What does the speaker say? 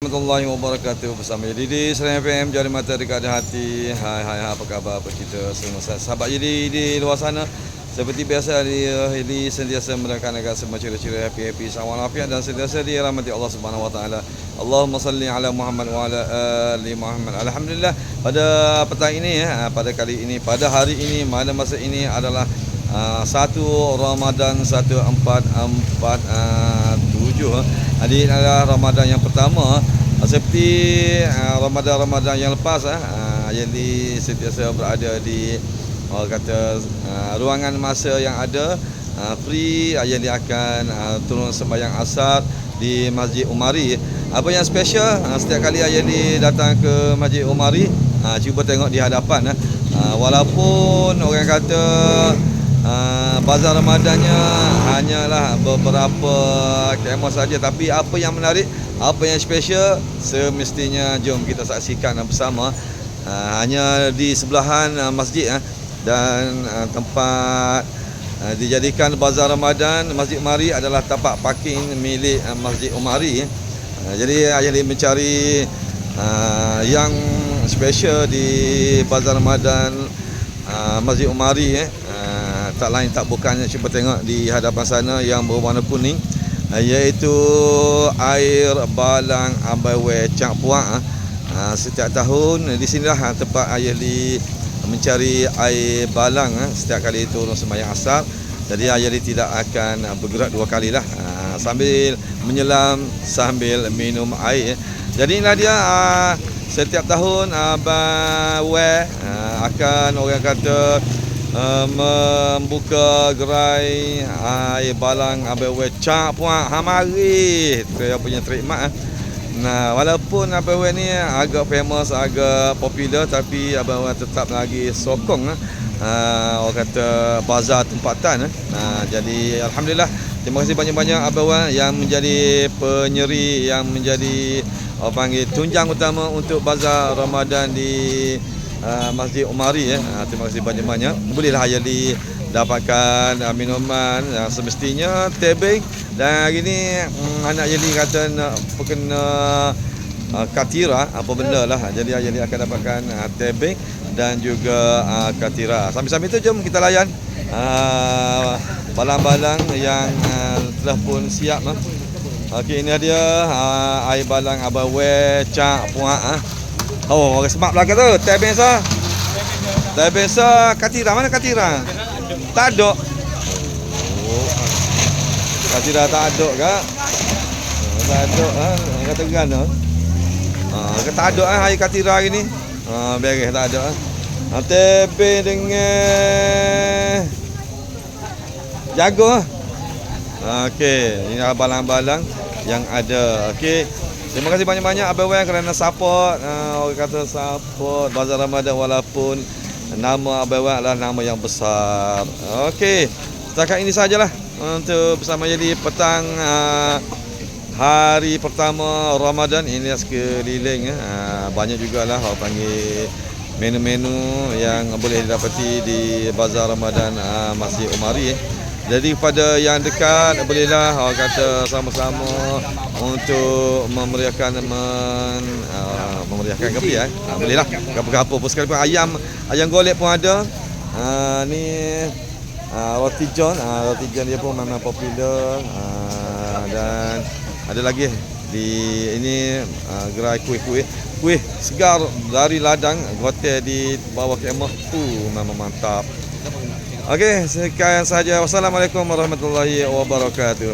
Warahmatullahi wabarakatuh. Bersama Didi Serang FM, Jari Mata Dekat Hati. Hai, apa khabar, apa cerita semua sahabat Didi di luar sana. Seperti biasa, Didi sentiasa menekankan semua ciri-ciri happy, sawan afiat dan sentiasa dirahmati Allah Subhanahu Wa Taala. Allahumma salli ala Muhammad wa ala ali Muhammad. Alhamdulillah, pada petang ini pada kali ini, pada hari ini, pada masa ini adalah 1 Ramadan 1447. Ini adalah Ramadan yang pertama. Seperti Ramadan yang lepas, Ayeli sentiasa berada di ruangan masa yang ada free. Ayeli akan turun sembahyang asar di Masjid Umari. Apa yang special, setiap kali Ayeli datang ke Masjid Umari, cuba tengok di hadapan, walaupun orang kata bazar Ramadannya hanyalah beberapa kemah saja, tapi apa yang menarik, apa yang special, semestinya jom kita saksikan bersama. Hanya di sebelahan masjid dan tempat dijadikan bazar Ramadan, Masjid Umari adalah tapak parking milik Masjid Umari. Jadi Ayeli mencari yang special di bazar Ramadan Masjid Umari. Tak lain tak bukannya, cuba tengok di hadapan sana yang berwarna kuning, iaitu air balang Abai Cak Puak. Setiap tahun di sinilah tempat Ayeli mencari air balang setiap kali turun sembahyang asar. Jadi Ayeli tidak akan bergerak dua kalilah, sambil menyelam sambil minum air. Jadi inilah dia, setiap tahun Abai akan orang kata membuka gerai air balang Abai Cak Puak. Mari dia punya trademark. Nah, walaupun Abai ni agak famous, agak popular, tapi Abai tetap lagi sokong orang kata bazar tempatan. Jadi alhamdulillah, terima kasih banyak-banyak Abai yang menjadi penyeri, yang menjadi panggil tunjang utama untuk bazar Ramadan di Masjid Umari. Terima kasih banyak-banyak. Bolehlah Ayeli dapatkan minuman yang semestinya tebing. Dan hari ni anak Ayeli kata nak kena katira, apa benda lah. Jadi Ayeli akan dapatkan tebing dan juga katira. Sambil-sambil tu jom kita layan balang-balang yang telah pun siap. Okey, ini dia air balang Abai Cak Puak. Oh, orang semak belakang tu. Teh biasa. Teh biasa. Katira, mana katira? Tak ada. Oh. Katira tak ada kak? Tak ada. Kata kan? Tak ada air katira hari ni. Beres tak ada. Teh dengan jago. Okey, ini balang-balang yang ada. Okey. Terima kasih banyak-banyak Abai kerana support, orang kata support bazar Ramadan, walaupun nama Abai adalah nama yang besar. Okey, setakat ini sajalah untuk bersama jadi petang hari pertama Ramadan. Ini sekeliling banyak jugalah orang panggil menu-menu yang boleh didapati di bazar Ramadan Masjid Umari. Jadi kepada yang dekat, bolehlah orang kata sama-sama untuk memeriahkan memeriahkan kopi bolehlah gapo-gapo pun sekalipun ayam golek pun ada. Ni roti john dia pun memang popular. Dan ada lagi di ini gerai kuih segar dari ladang hotel di bawah kemah tu, memang mantap. Okey, sekian saja. Wassalamualaikum warahmatullahi wabarakatuh.